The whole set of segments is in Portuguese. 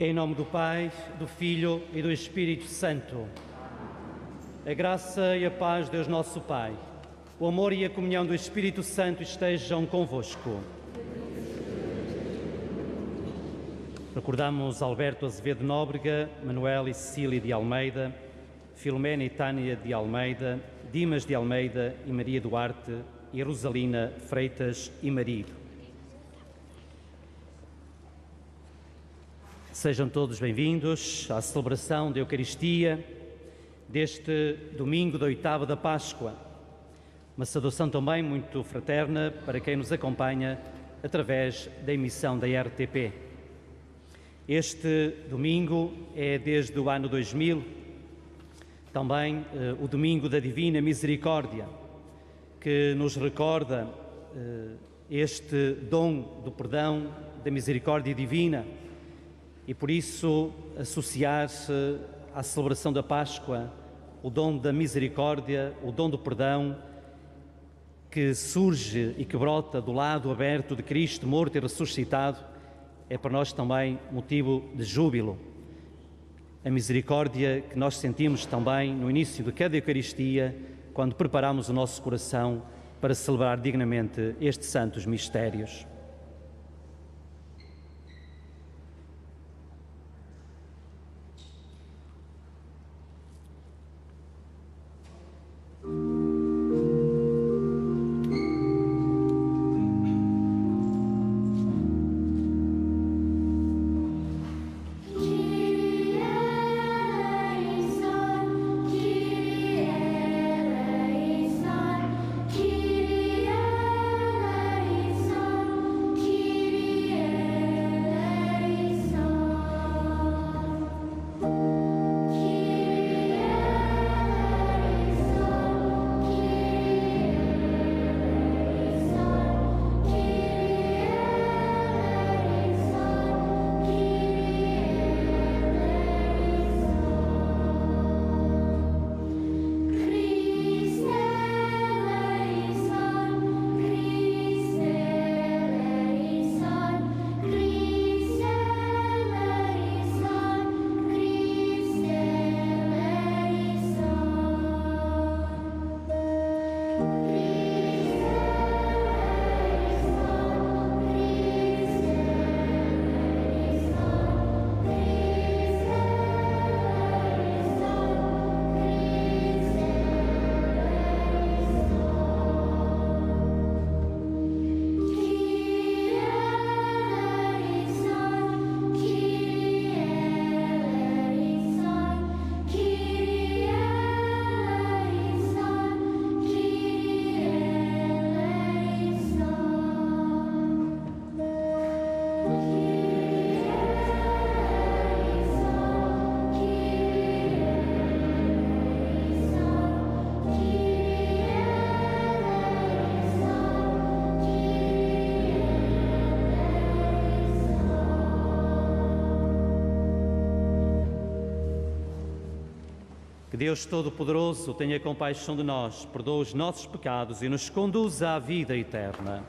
Em nome do Pai, do Filho e do Espírito Santo. A graça e a paz de Deus nosso Pai, o amor e a comunhão do Espírito Santo estejam convosco. Recordamos Alberto Azevedo Nóbrega, Manuel e Cecília de Almeida, Filomena e Tânia de Almeida, Dimas de Almeida e Maria Duarte e Rosalina Freitas e marido. Sejam todos bem-vindos à celebração da Eucaristia deste domingo da oitava da Páscoa. Uma saudação também muito fraterna para quem nos acompanha através da emissão da RTP. Este domingo é desde o ano 2000, também o domingo da Divina Misericórdia, que nos recorda este dom do perdão, da misericórdia divina, e por isso associar-se à celebração da Páscoa o dom da misericórdia, o dom do perdão, que surge e que brota do lado aberto de Cristo, morto e ressuscitado, é para nós também motivo de júbilo. A misericórdia que nós sentimos também no início de cada Eucaristia, quando preparamos o nosso coração para celebrar dignamente estes santos mistérios. Deus Todo-Poderoso tenha compaixão de nós, perdoa os nossos pecados e nos conduza à vida eterna.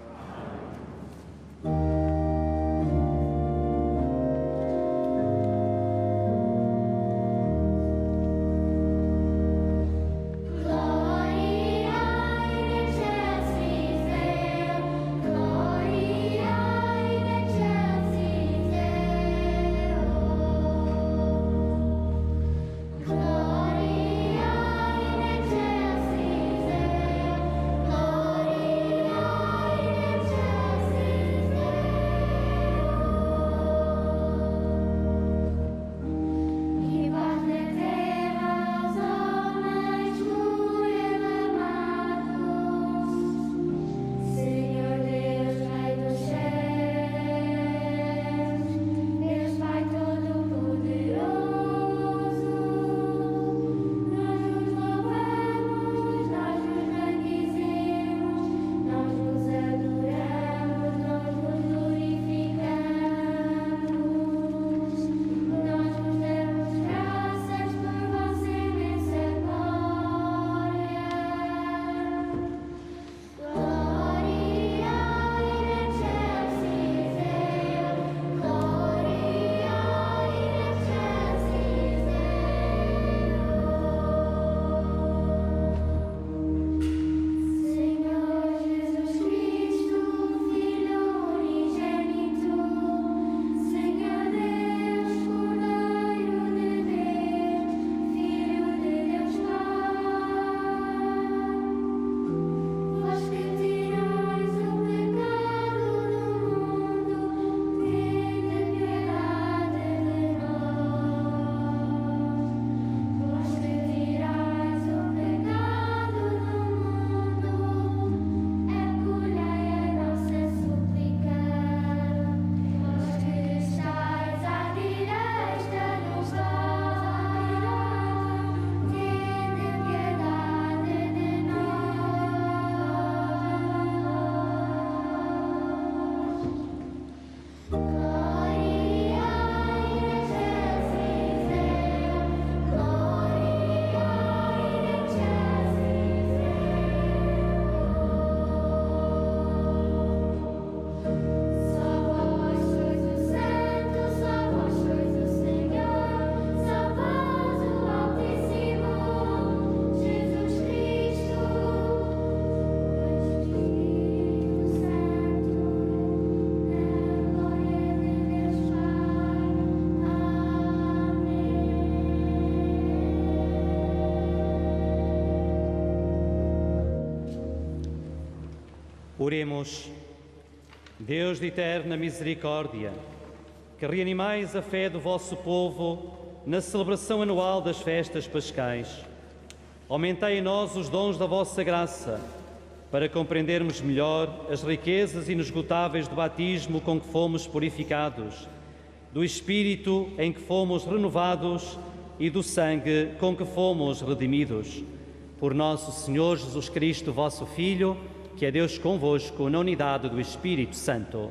Oremos. Deus de eterna misericórdia, que reanimais a fé do vosso povo na celebração anual das festas pascais, aumentai em nós os dons da vossa graça, para compreendermos melhor as riquezas inesgotáveis do batismo com que fomos purificados, do Espírito em que fomos renovados e do sangue com que fomos redimidos. Por nosso Senhor Jesus Cristo, vosso Filho, que é Deus convosco, na unidade do Espírito Santo.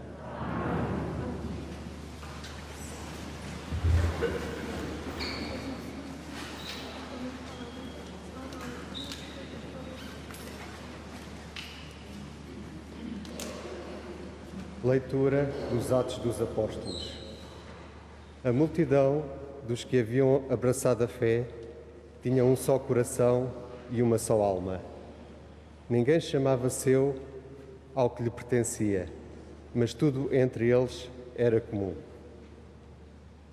Leitura dos Atos dos Apóstolos. A multidão dos que haviam abraçado a fé tinha um só coração e uma só alma. Ninguém chamava seu ao que lhe pertencia, mas tudo entre eles era comum.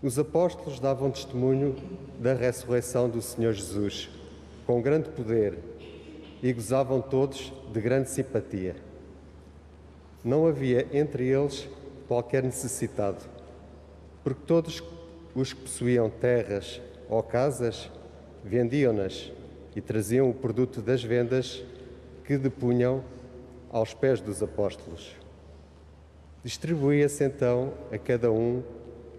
Os apóstolos davam testemunho da ressurreição do Senhor Jesus, com grande poder, e gozavam todos de grande simpatia. Não havia entre eles qualquer necessitado, porque todos os que possuíam terras ou casas vendiam-nas e traziam o produto das vendas que depunham aos pés dos apóstolos. Distribuía-se então a cada um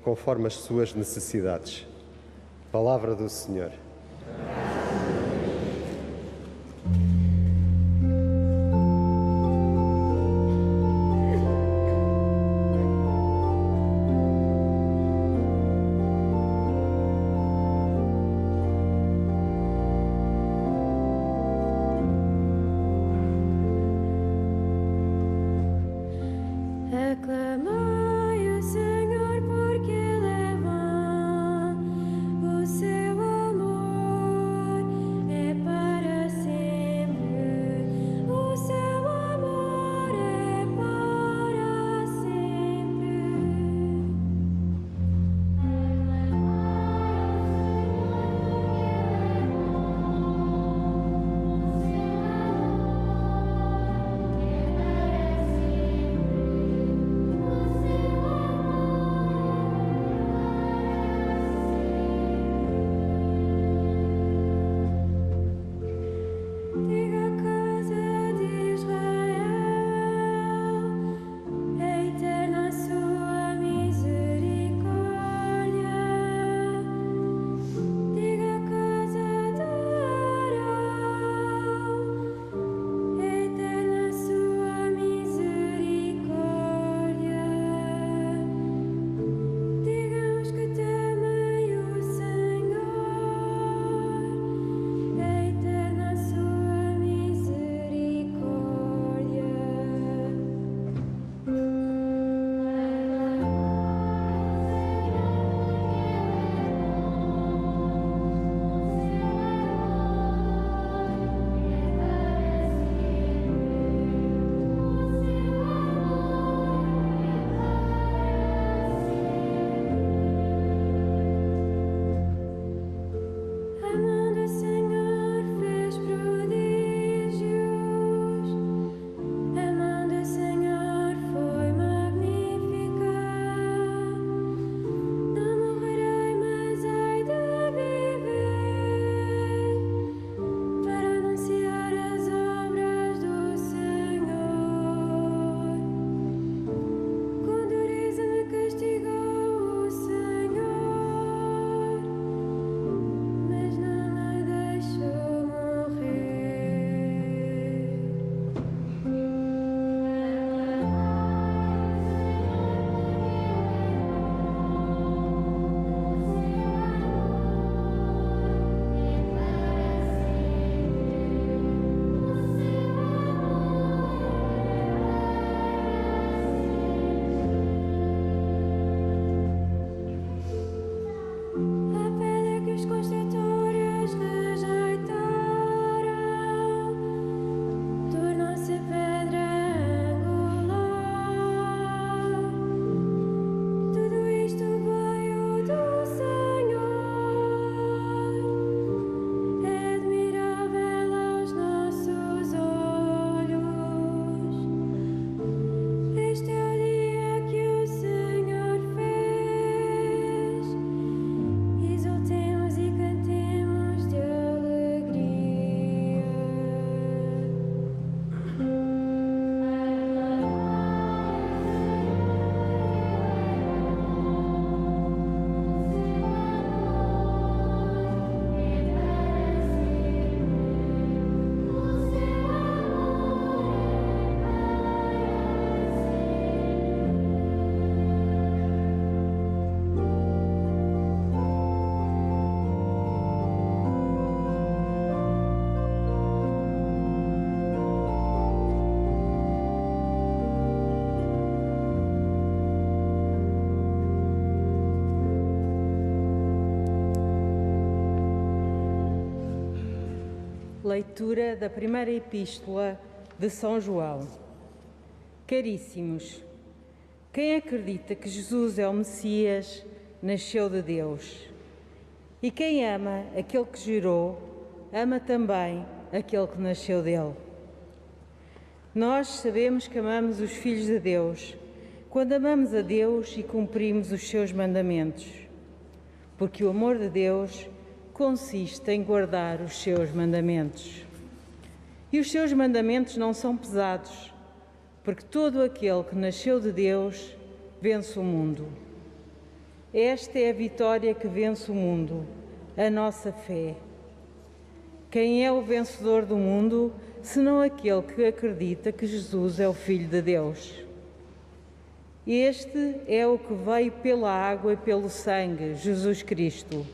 conforme as suas necessidades. Palavra do Senhor. Aclamai o Senhor, porque Ele é bom, o seu amor Leitura da primeira epístola de São João. Caríssimos, quem acredita que Jesus é o Messias, nasceu de Deus. E quem ama aquele que gerou, ama também aquele que nasceu dele. Nós sabemos que amamos os filhos de Deus, quando amamos a Deus e cumprimos os seus mandamentos. Porque o amor de Deus consiste em guardar os seus mandamentos. E os seus mandamentos não são pesados, porque todo aquele que nasceu de Deus vence o mundo. Esta é a vitória que vence o mundo, a nossa fé. Quem é o vencedor do mundo, senão aquele que acredita que Jesus é o Filho de Deus? Este é o que veio pela água e pelo sangue, Jesus Cristo.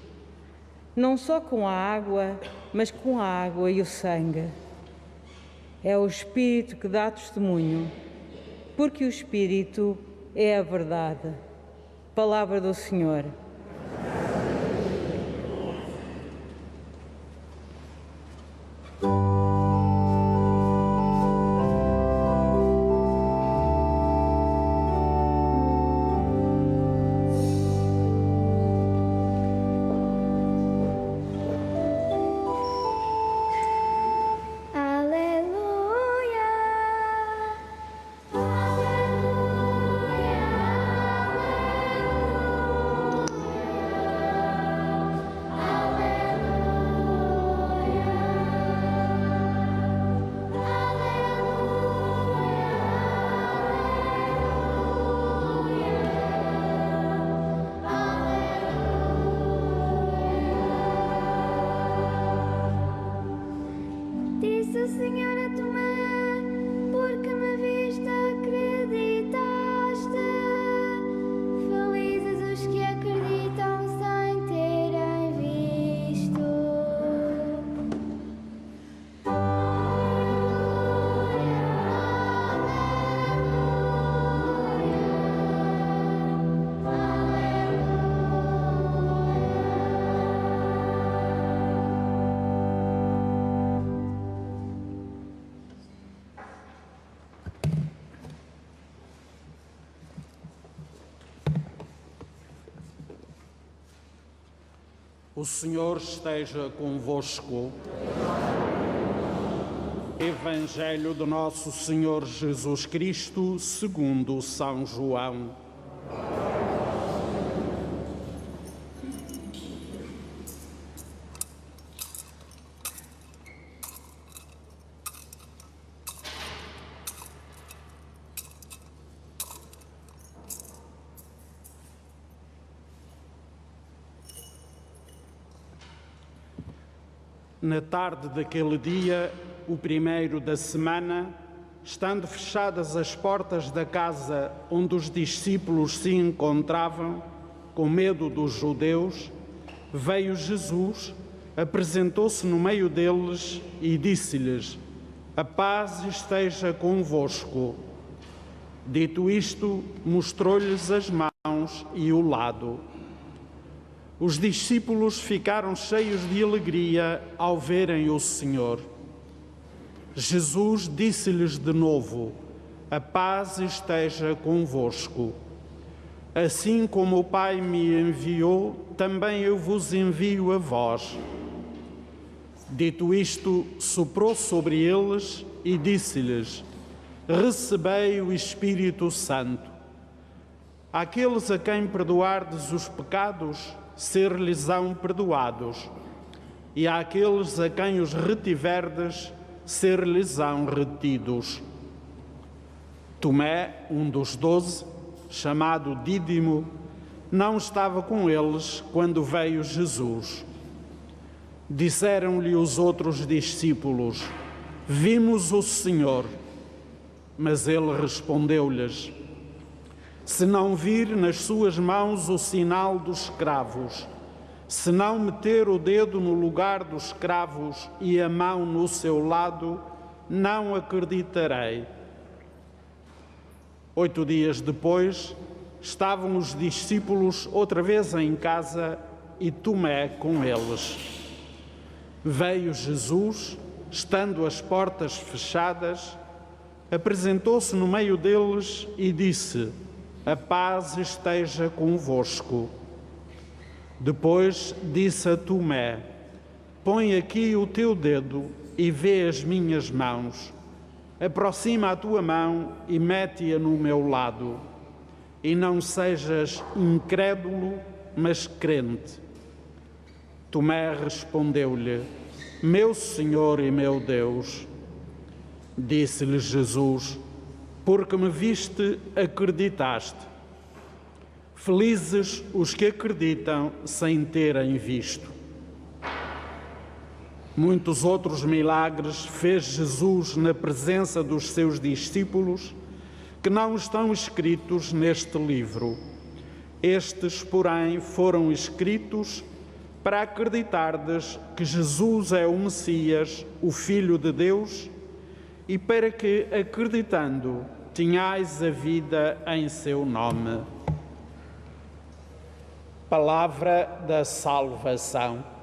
Não só com a água, mas com a água e o sangue. É o Espírito que dá testemunho, porque o Espírito é a verdade. Palavra do Senhor. O Senhor esteja convosco. Evangelho de nosso Senhor Jesus Cristo, segundo São João. Na tarde daquele dia, o primeiro da semana, estando fechadas as portas da casa onde os discípulos se encontravam, com medo dos judeus, veio Jesus, apresentou-se no meio deles e disse-lhes: "A paz esteja convosco." Dito isto, mostrou-lhes as mãos e o lado. Os discípulos ficaram cheios de alegria ao verem o Senhor. Jesus disse-lhes de novo: "A paz esteja convosco. Assim como o Pai me enviou, também eu vos envio a vós." Dito isto, soprou sobre eles e disse-lhes: "Recebei o Espírito Santo. Àqueles a quem perdoardes os pecados, ser-lhes-ão perdoados, e àqueles a quem os retiverdes, ser-lhes-ão retidos." Tomé, um dos 12, chamado Dídimo, não estava com eles quando veio Jesus. Disseram-lhe os outros discípulos: "Vimos o Senhor." Mas ele respondeu-lhes: "Se não vir nas suas mãos o sinal dos cravos, se não meter o dedo no lugar dos cravos e a mão no seu lado, não acreditarei." 8 dias depois, estavam os discípulos outra vez em casa e Tomé com eles. Veio Jesus, estando as portas fechadas, apresentou-se no meio deles e disse: "A paz esteja convosco." Depois disse a Tomé: "Põe aqui o teu dedo e vê as minhas mãos. Aproxima a tua mão e mete-a no meu lado. E não sejas incrédulo, mas crente." Tomé respondeu-lhe: "Meu Senhor e meu Deus." Disse-lhe Jesus: "Porque me viste, acreditaste. Felizes os que acreditam sem terem visto." Muitos outros milagres fez Jesus na presença dos seus discípulos, que não estão escritos neste livro. Estes, porém, foram escritos para acreditardes que Jesus é o Messias, o Filho de Deus, e para que, acreditando, tenhais a vida em seu nome. Palavra da salvação.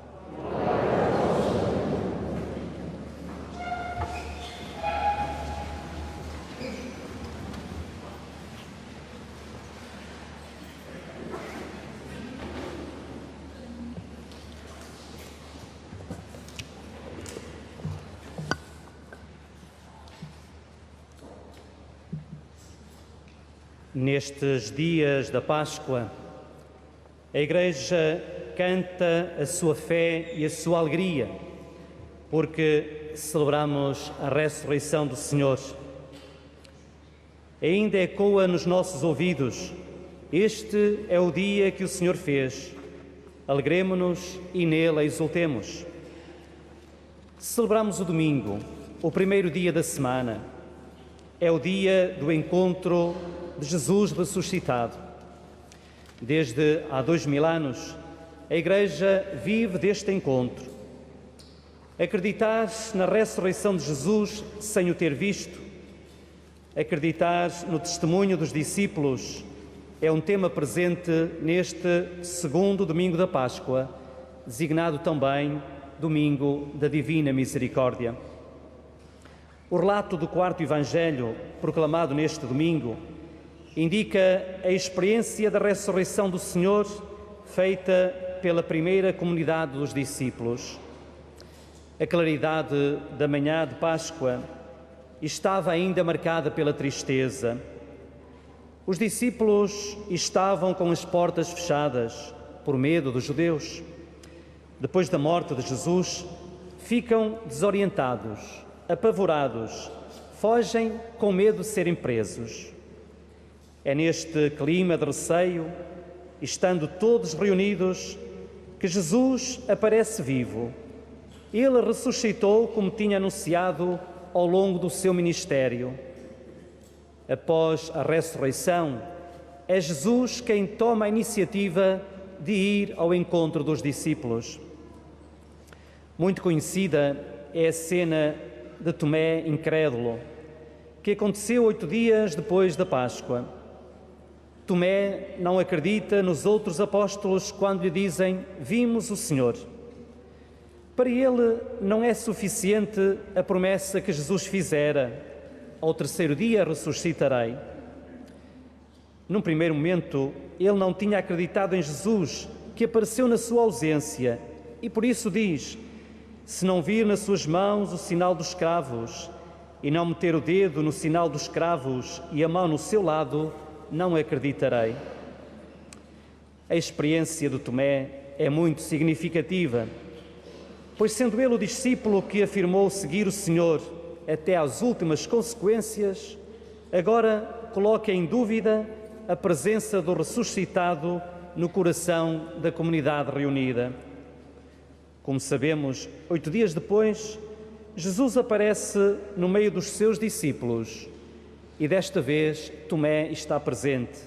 Nestes dias da Páscoa, a Igreja canta a sua fé e a sua alegria, porque celebramos a ressurreição do Senhor. Ainda ecoa nos nossos ouvidos: "Este é o dia que o Senhor fez, alegremo-nos e nele exultemos." Celebramos o domingo, o primeiro dia da semana. É o dia do encontro de Jesus ressuscitado. Desde há 2000 anos, a Igreja vive deste encontro. Acreditar na ressurreição de Jesus sem o ter visto, acreditar no testemunho dos discípulos, é um tema presente neste segundo domingo da Páscoa, designado também Domingo da Divina Misericórdia. O relato do quarto Evangelho, proclamado neste domingo, indica a experiência da ressurreição do Senhor feita pela primeira comunidade dos discípulos. A claridade da manhã de Páscoa estava ainda marcada pela tristeza. Os discípulos estavam com as portas fechadas por medo dos judeus. Depois da morte de Jesus, ficam desorientados, apavorados, fogem com medo de serem presos. É neste clima de receio, estando todos reunidos, que Jesus aparece vivo. Ele ressuscitou como tinha anunciado ao longo do seu ministério. Após a ressurreição, é Jesus quem toma a iniciativa de ir ao encontro dos discípulos. Muito conhecida é a cena de Tomé incrédulo, que aconteceu 8 dias depois da Páscoa. Tomé não acredita nos outros apóstolos quando lhe dizem: "Vimos o Senhor." Para ele não é suficiente a promessa que Jesus fizera: "Ao terceiro dia ressuscitarei." Num primeiro momento, ele não tinha acreditado em Jesus, que apareceu na sua ausência, e por isso diz: "Se não vir nas suas mãos o sinal dos cravos, e não meter o dedo no sinal dos cravos e a mão no seu lado, não acreditarei." A experiência de Tomé é muito significativa, pois sendo ele o discípulo que afirmou seguir o Senhor até às últimas consequências, agora coloca em dúvida a presença do ressuscitado no coração da comunidade reunida. Como sabemos, 8 dias depois, Jesus aparece no meio dos seus discípulos e desta vez Tomé está presente.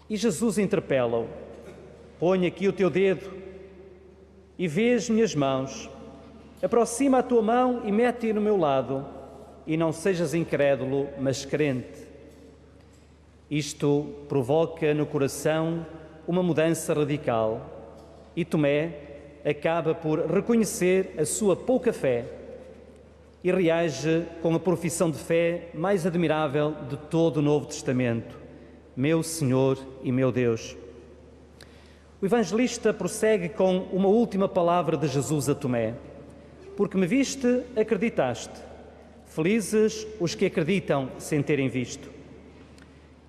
E Jesus interpela-o: "Põe aqui o teu dedo e vê as minhas mãos. Aproxima a tua mão e mete-a no meu lado, e não sejas incrédulo, mas crente." Isto provoca no coração uma mudança radical, e Tomé acaba por reconhecer a sua pouca fé e reage com a profissão de fé mais admirável de todo o Novo Testamento: meu Senhor e meu Deus. O evangelista prossegue com uma última palavra de Jesus a Tomé: porque me viste, acreditaste. Felizes os que acreditam sem terem visto.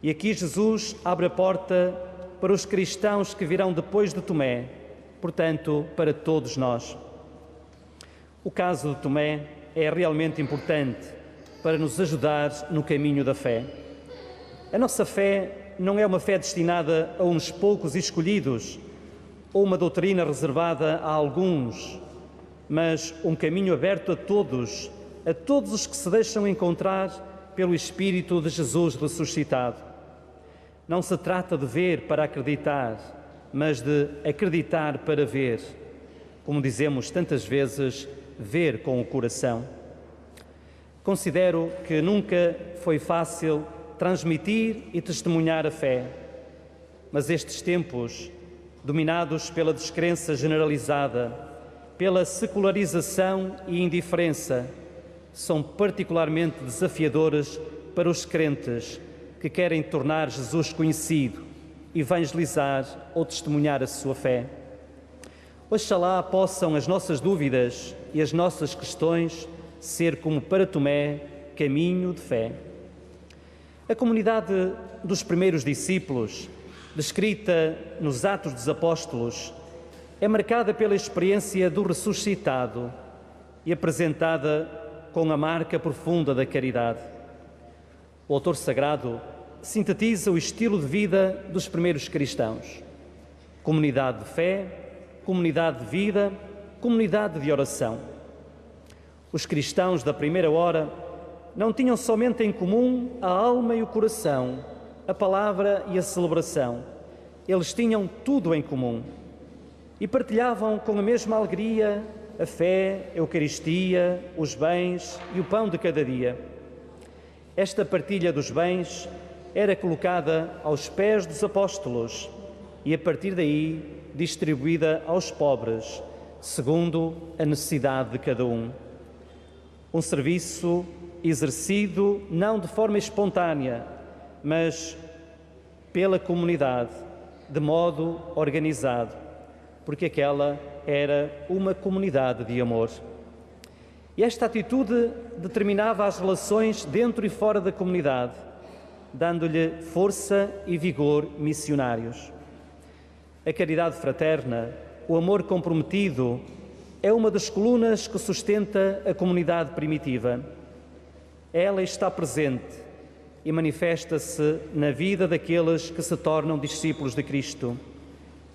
E aqui Jesus abre a porta para os cristãos que virão depois de Tomé, portanto, para todos nós. O caso de Tomé é realmente importante para nos ajudar no caminho da fé. A nossa fé não é uma fé destinada a uns poucos escolhidos ou uma doutrina reservada a alguns, mas um caminho aberto a todos os que se deixam encontrar pelo Espírito de Jesus ressuscitado. Não se trata de ver para acreditar, mas de acreditar para ver. Como dizemos tantas vezes, ver com o coração. Considero que nunca foi fácil transmitir e testemunhar a fé, mas estes tempos, dominados pela descrença generalizada, pela secularização e indiferença, são particularmente desafiadores para os crentes que querem tornar Jesus conhecido, evangelizar ou testemunhar a sua fé. Oxalá possam as nossas dúvidas e as nossas questões ser como para Tomé, caminho de fé. A comunidade dos primeiros discípulos, descrita nos Atos dos Apóstolos, é marcada pela experiência do ressuscitado e apresentada com a marca profunda da caridade. O autor sagrado sintetiza o estilo de vida dos primeiros cristãos: comunidade de fé, comunidade de vida, comunidade de oração. Os cristãos da primeira hora não tinham somente em comum a alma e o coração, a palavra e a celebração. Eles tinham tudo em comum e partilhavam com a mesma alegria a fé, a Eucaristia, os bens e o pão de cada dia. Esta partilha dos bens era colocada aos pés dos apóstolos e, a partir daí, distribuída aos pobres, segundo a necessidade de cada um. Um serviço exercido não de forma espontânea, mas pela comunidade, de modo organizado, porque aquela era uma comunidade de amor. E esta atitude determinava as relações dentro e fora da comunidade, dando-lhe força e vigor missionários. A caridade fraterna, o amor comprometido, é uma das colunas que sustenta a comunidade primitiva. Ela está presente e manifesta-se na vida daqueles que se tornam discípulos de Cristo,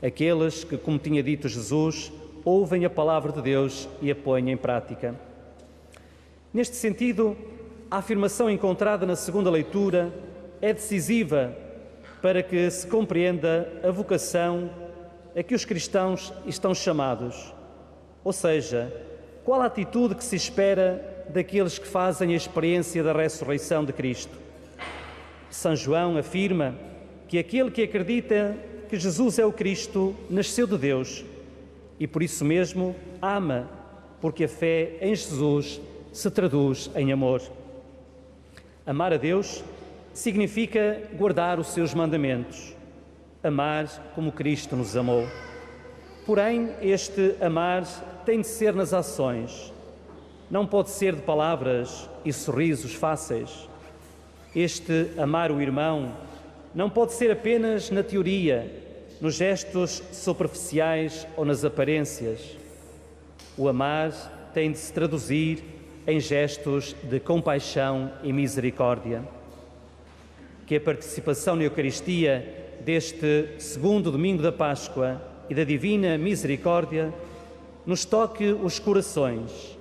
aqueles que, como tinha dito Jesus, ouvem a palavra de Deus e a põem em prática. Neste sentido, a afirmação encontrada na segunda leitura é decisiva para que se compreenda a vocação a que os cristãos estão chamados, ou seja, qual a atitude que se espera daqueles que fazem a experiência da ressurreição de Cristo. São João afirma que aquele que acredita que Jesus é o Cristo nasceu de Deus e por isso mesmo ama, porque a fé em Jesus se traduz em amor. Amar a Deus significa guardar os seus mandamentos, amar como Cristo nos amou. Porém, este amar tem de ser nas ações, não pode ser de palavras e sorrisos fáceis. Este amar o irmão não pode ser apenas na teoria, nos gestos superficiais ou nas aparências. O amar tem de se traduzir em gestos de compaixão e misericórdia. Que a participação na Eucaristia deste segundo domingo da Páscoa e da Divina Misericórdia nos toque os corações,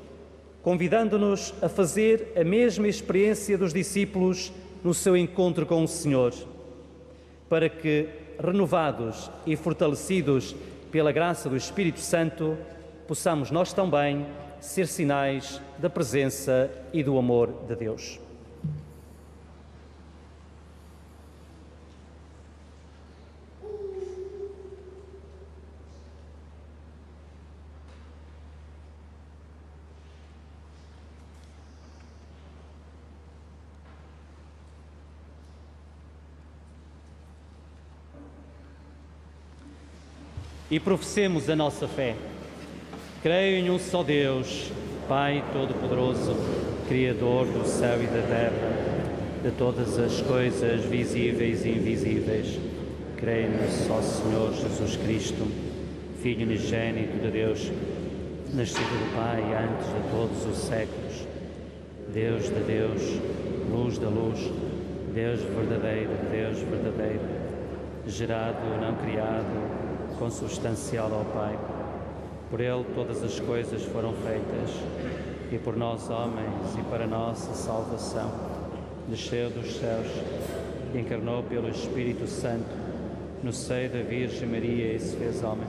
convidando-nos a fazer a mesma experiência dos discípulos no seu encontro com o Senhor, para que, renovados e fortalecidos pela graça do Espírito Santo, possamos nós também ser sinais da presença e do amor de Deus. e professemos a nossa fé. Creio em um só Deus, Pai Todo-Poderoso, Criador do céu e da terra, de todas as coisas visíveis e invisíveis. Creio no só Senhor Jesus Cristo, Filho unigênito de Deus, nascido do Pai antes de todos os séculos, Deus de Deus, luz da luz, Deus verdadeiro de Deus verdadeiro, gerado, não criado, consubstancial ao Pai. Por Ele todas as coisas foram feitas, e por nós homens, e para nossa salvação, desceu dos céus e encarnou pelo Espírito Santo no seio da Virgem Maria e se fez homem.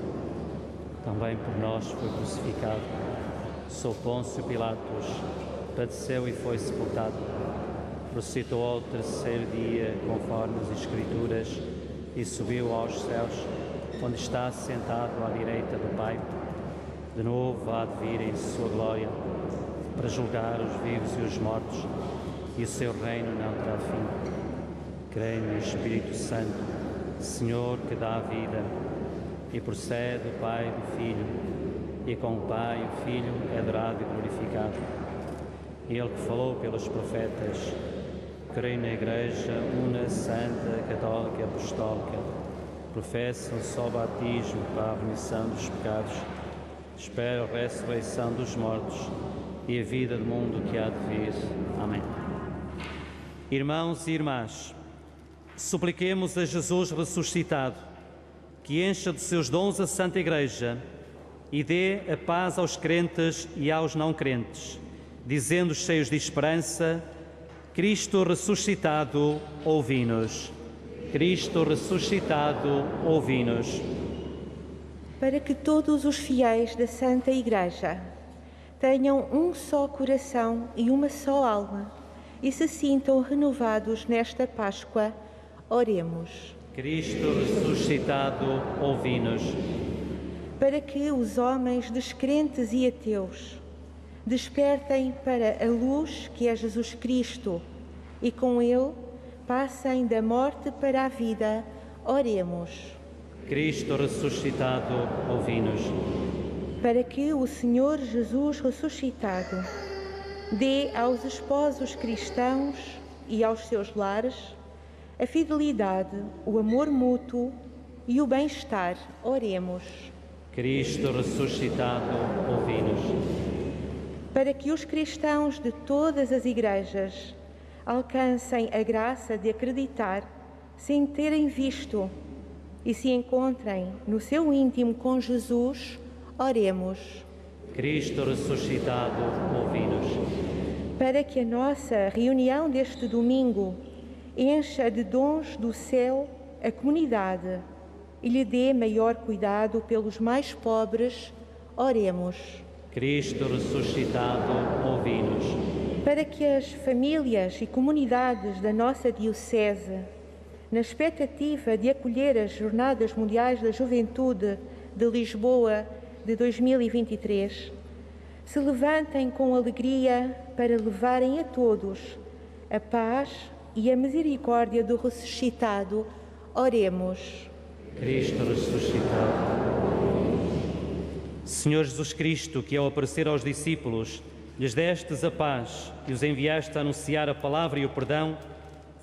Também por nós foi crucificado, sob Pôncio Pilatos, padeceu e foi sepultado, ressuscitou ao terceiro dia, conforme as Escrituras, e subiu aos céus, onde está sentado à direita do Pai. De novo há de vir em sua glória, para julgar os vivos e os mortos, e o seu reino não terá fim. Creio no Espírito Santo, Senhor que dá a vida, e procede do Pai e do Filho, e com o Pai e o Filho é adorado e glorificado. Ele que falou pelos profetas, creio na Igreja, una, santa, católica e apostólica, professo um só batismo para a remissão dos pecados, espero a ressurreição dos mortos e a vida do mundo que há de vir. Amém. Irmãos e irmãs, supliquemos a Jesus ressuscitado, que encha de seus dons a Santa Igreja e dê a paz aos crentes e aos não crentes, dizendo cheios de esperança: Cristo ressuscitado, ouvi-nos. Cristo ressuscitado, ouvi-nos. Para que todos os fiéis da Santa Igreja tenham um só coração e uma só alma e se sintam renovados nesta Páscoa, oremos. Cristo ressuscitado, ouvi-nos. Para que os homens descrentes e ateus despertem para a luz que é Jesus Cristo e com Ele passem da morte para a vida, oremos. Cristo ressuscitado, ouvi-nos. Para que o Senhor Jesus ressuscitado dê aos esposos cristãos e aos seus lares a fidelidade, o amor mútuo e o bem-estar, oremos. Cristo ressuscitado, ouvi-nos. Para que os cristãos de todas as igrejas alcancem a graça de acreditar sem terem visto e se encontrem no seu íntimo com Jesus, oremos. Cristo ressuscitado, ouvi-nos. Para que a nossa reunião deste domingo encha de dons do céu a comunidade e lhe dê maior cuidado pelos mais pobres, oremos. Cristo ressuscitado, ouvi-nos. Para que as famílias e comunidades da nossa Diocese, na expectativa de acolher as Jornadas Mundiais da Juventude de Lisboa de 2023, se levantem com alegria para levarem a todos a paz e a misericórdia do ressuscitado, oremos. Cristo ressuscitado. Senhor Jesus Cristo, que ao aparecer aos discípulos lhes destes a paz e os enviaste a anunciar a palavra e o perdão,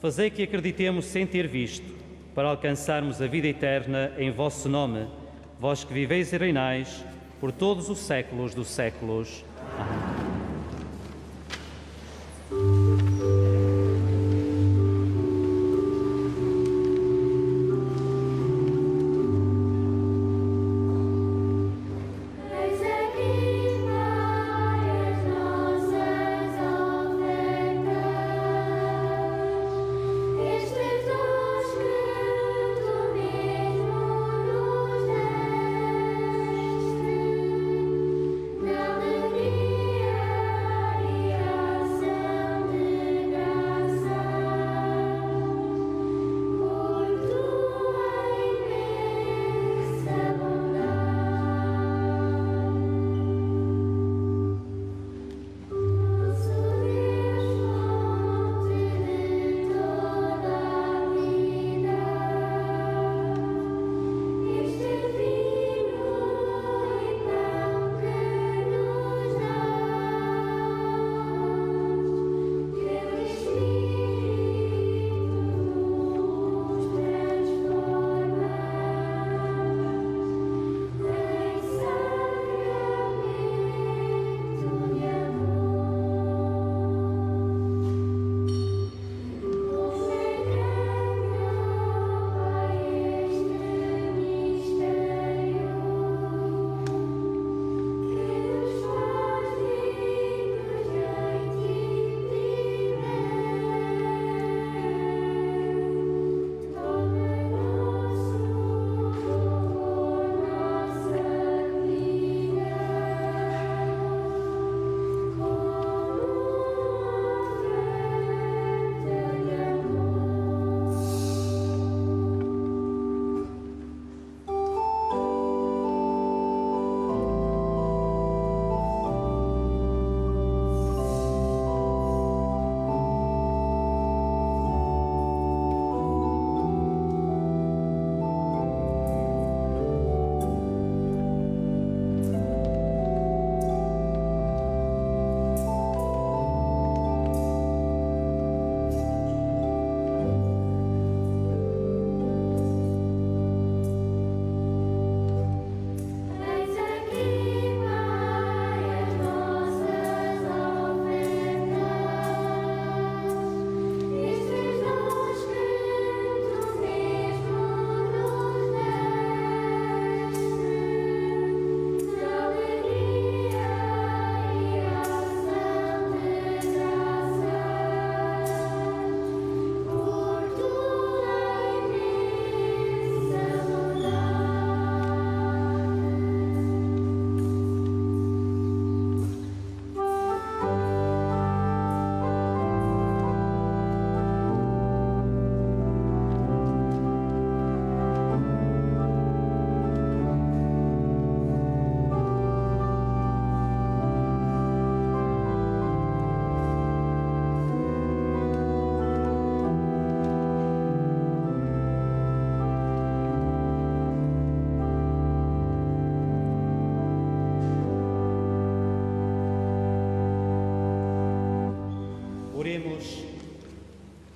fazei que acreditemos sem ter visto, para alcançarmos a vida eterna em vosso nome, vós que viveis e reinais por todos os séculos dos séculos. Amém. Na alegria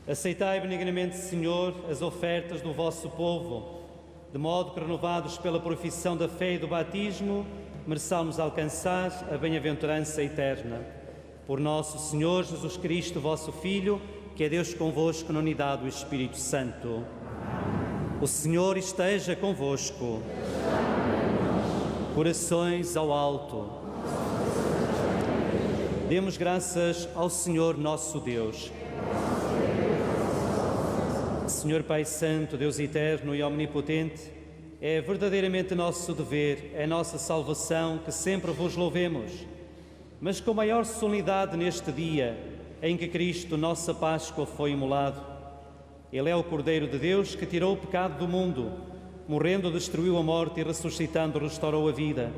Aceitai benignamente, Senhor, as ofertas do vosso povo, de modo que, renovados pela profissão da fé e do batismo, mereçamos alcançar a bem-aventurança eterna. Por nosso Senhor Jesus Cristo, vosso Filho, que é Deus convosco na unidade do Espírito Santo. O Senhor esteja convosco. Corações ao alto. Demos graças ao Senhor nosso Deus. Senhor Pai Santo, Deus eterno e omnipotente, é verdadeiramente nosso dever, é nossa salvação que sempre vos louvemos, mas com maior solenidade neste dia em que Cristo, nossa Páscoa, foi imolado. Ele é o Cordeiro de Deus que tirou o pecado do mundo, morrendo destruiu a morte e ressuscitando restaurou a vida.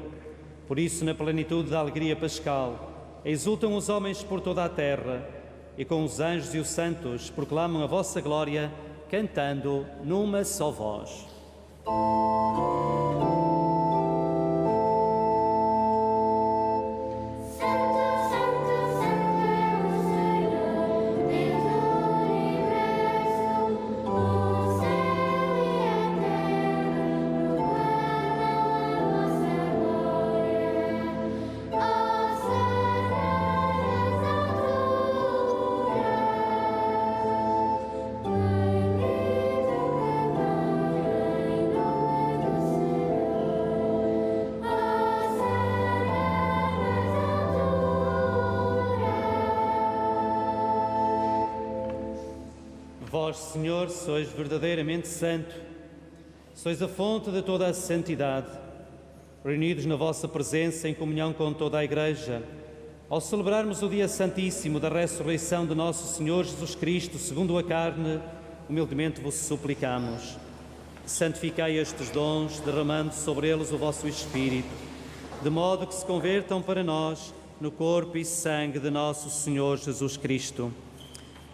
Por isso, na plenitude da alegria pascal, exultam os homens por toda a terra e com os anjos e os santos proclamam a vossa glória, cantando numa só voz. Vós, Senhor, sois verdadeiramente santo, sois a fonte de toda a santidade. Reunidos na vossa presença em comunhão com toda a Igreja, ao celebrarmos o dia santíssimo da ressurreição de nosso Senhor Jesus Cristo, segundo a carne, humildemente vos suplicamos. Santificai estes dons, derramando sobre eles o vosso Espírito, de modo que se convertam para nós no corpo e sangue de nosso Senhor Jesus Cristo.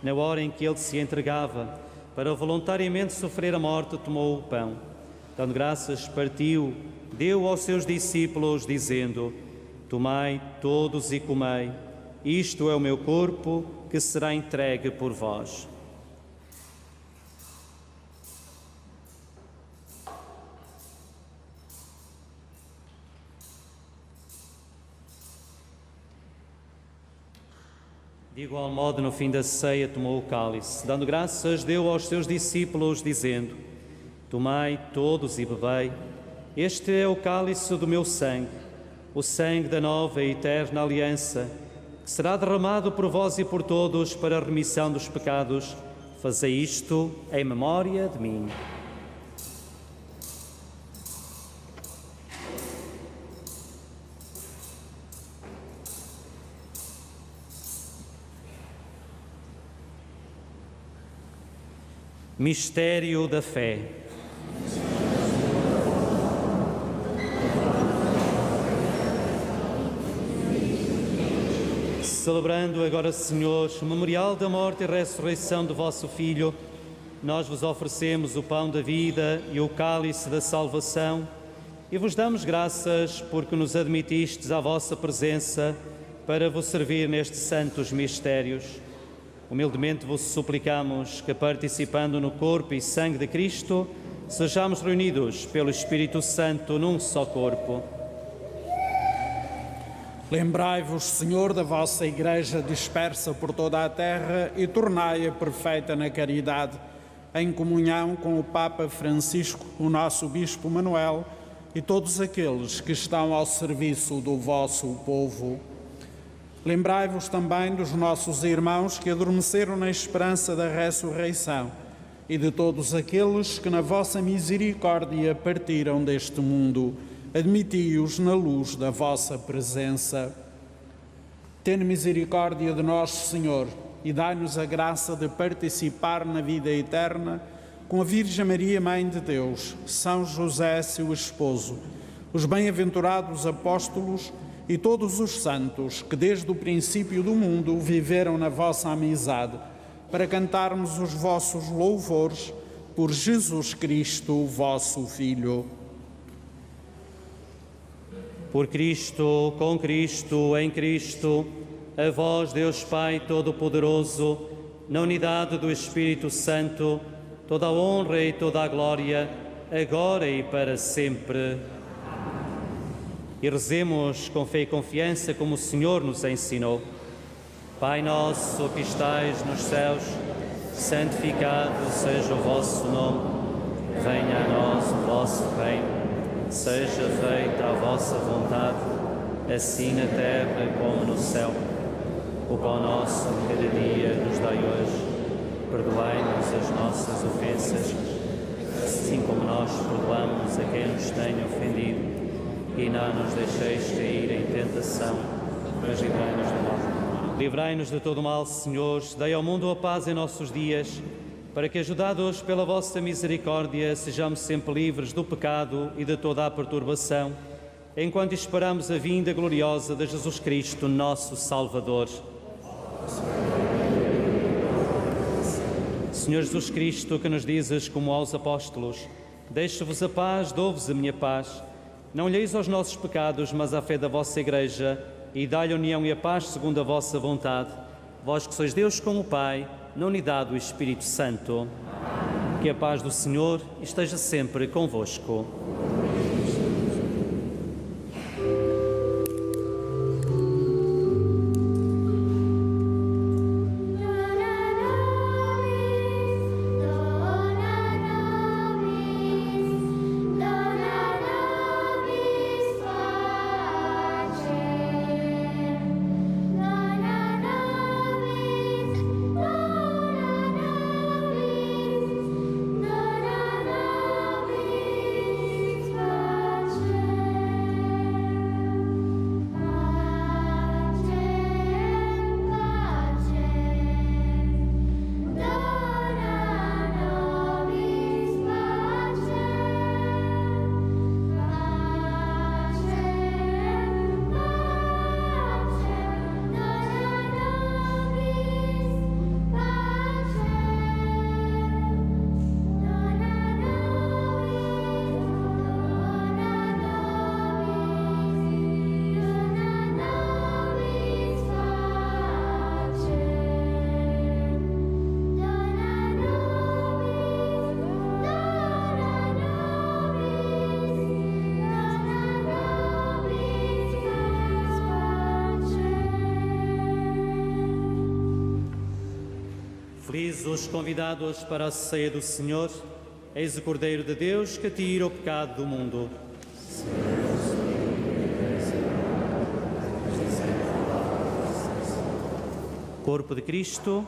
Na hora em que ele se entregava para voluntariamente sofrer a morte, tomou o pão. Dando graças, partiu, deu aos seus discípulos, dizendo: Tomai todos e comei, isto é o meu corpo que será entregue por vós. De igual modo, no fim da ceia, tomou o cálice. Dando graças, deu aos seus discípulos, dizendo: Tomai todos e bebei, este é o cálice do meu sangue, o sangue da nova e eterna aliança, que será derramado por vós e por todos para a remissão dos pecados. Fazei isto em memória de mim. Mistério da fé. Celebrando agora, Senhor, o memorial da morte e ressurreição de vosso Filho, nós vos oferecemos o pão da vida e o cálice da salvação e vos damos graças porque nos admitistes à vossa presença para vos servir nestes santos mistérios. Humildemente vos suplicamos que, participando no corpo e sangue de Cristo, sejamos reunidos pelo Espírito Santo num só corpo. Lembrai-vos, Senhor, da vossa Igreja dispersa por toda a terra e tornai-a perfeita na caridade, em comunhão com o Papa Francisco, o nosso Bispo Manuel e todos aqueles que estão ao serviço do vosso povo. Lembrai-vos também dos nossos irmãos que adormeceram na esperança da ressurreição e de todos aqueles que na vossa misericórdia partiram deste mundo. Admiti-os na luz da vossa presença. Tende misericórdia de nós, Senhor, e dai-nos a graça de participar na vida eterna com a Virgem Maria, Mãe de Deus, São José, seu esposo, os bem-aventurados apóstolos e todos os santos que desde o princípio do mundo viveram na vossa amizade, para cantarmos os vossos louvores por Jesus Cristo, vosso Filho. Por Cristo, com Cristo, em Cristo, a vós, Deus Pai Todo-Poderoso, na unidade do Espírito Santo, toda a honra e toda a glória, agora e para sempre. E rezemos com fé e confiança como o Senhor nos ensinou. Pai nosso que estais nos céus, santificado seja o vosso nome. Venha a nós o vosso reino. Seja feita a vossa vontade, assim na terra como no céu. O pão nosso de cada dia nos dai hoje. Perdoai-nos as nossas ofensas, assim como nós perdoamos a quem nos tem ofendido. E não nos deixeis cair em tentação, mas livrai-nos do mal. Livrai-nos de todo o mal, Senhor. Dai ao mundo a paz em nossos dias, para que, ajudados pela vossa misericórdia, sejamos sempre livres do pecado e de toda a perturbação, enquanto esperamos a vinda gloriosa de Jesus Cristo, nosso Salvador. Senhor Jesus Cristo, que nos dizes como aos apóstolos: deixo-vos a paz, dou-vos a minha paz. Não olheis aos nossos pecados, mas à fé da vossa Igreja, e dai-lhe a união e a paz segundo a vossa vontade. Vós que sois Deus com o Pai, na unidade do Espírito Santo. Que a paz do Senhor esteja sempre convosco. Felizes os convidados para a ceia do Senhor. Eis o Cordeiro de Deus que tira o pecado do mundo. Corpo de Cristo.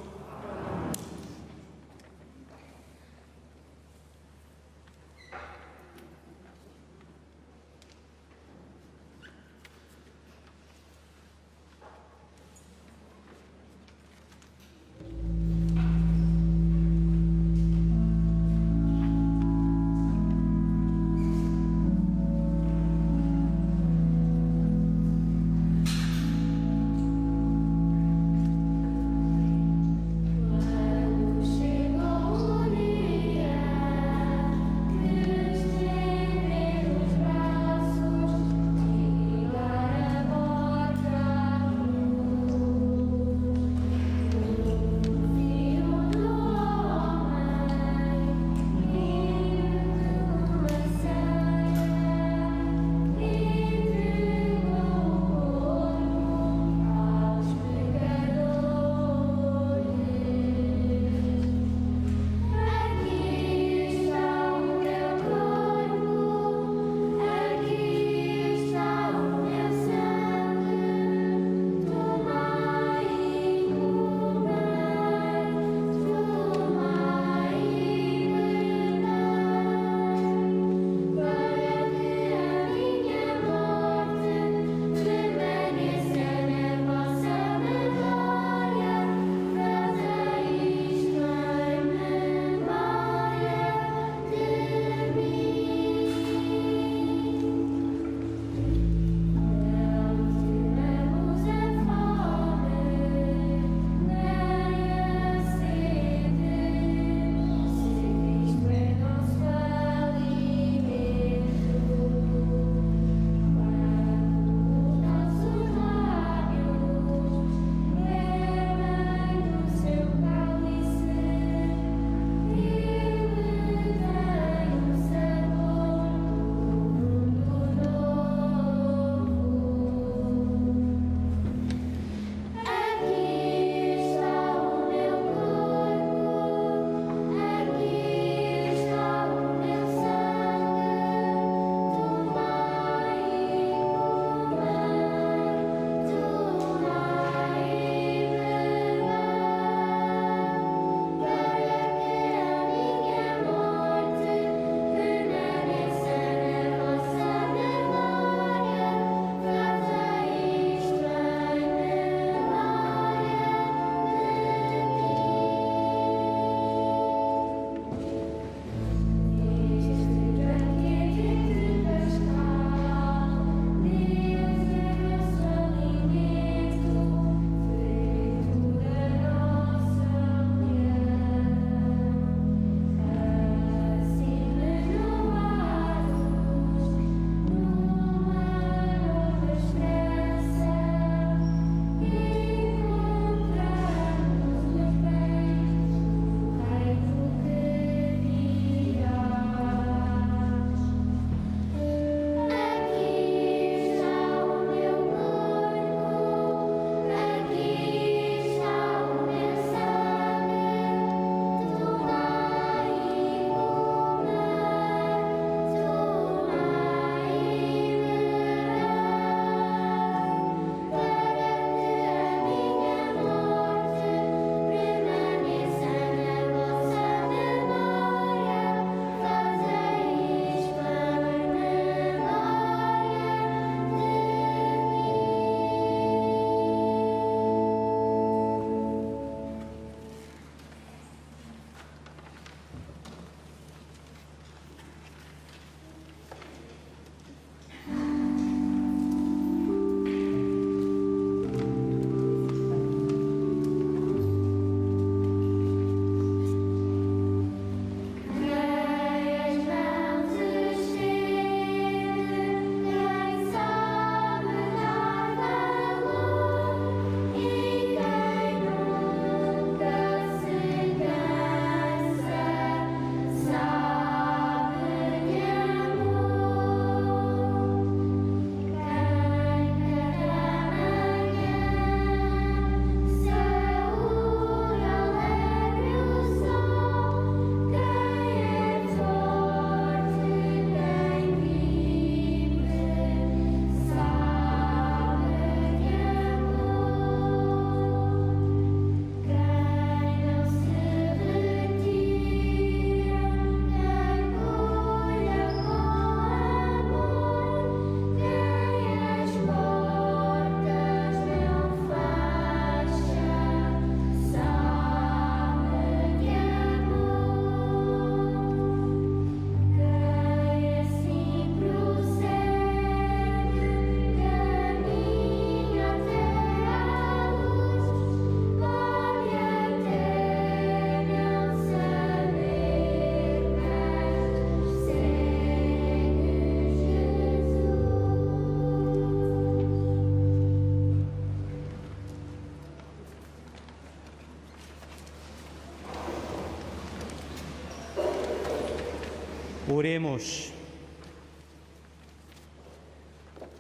Oremos.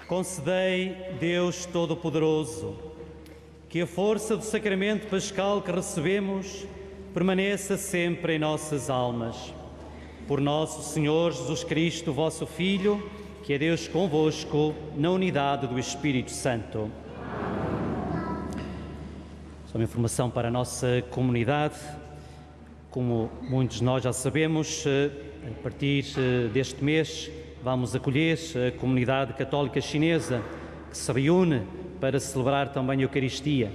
Concedei, Deus Todo-Poderoso, que a força do sacramento pascal que recebemos permaneça sempre em nossas almas. Por nosso Senhor Jesus Cristo, vosso Filho, que é Deus convosco, na unidade do Espírito Santo. Só uma informação para a nossa comunidade. Como muitos de nós já sabemos, a partir deste mês vamos acolher a comunidade católica chinesa que se reúne para celebrar também a Eucaristia.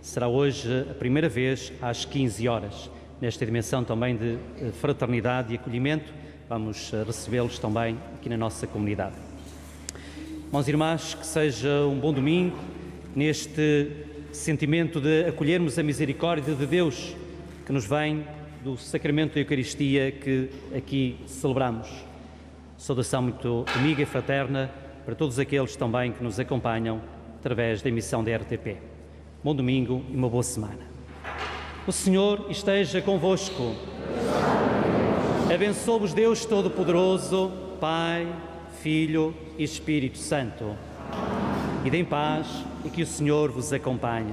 Será hoje a primeira vez às 15 horas. Nesta dimensão também de fraternidade e acolhimento, vamos recebê-los também aqui na nossa comunidade. Irmãos e irmãs, que seja um bom domingo neste sentimento de acolhermos a misericórdia de Deus que nos vem do sacramento da Eucaristia que aqui celebramos. Saudação muito amiga e fraterna para todos aqueles também que nos acompanham através da emissão da RTP. Bom domingo e uma boa semana. O Senhor esteja convosco. Abençoe-vos Deus Todo-Poderoso, Pai, Filho e Espírito Santo. Ide em paz e que o Senhor vos acompanhe.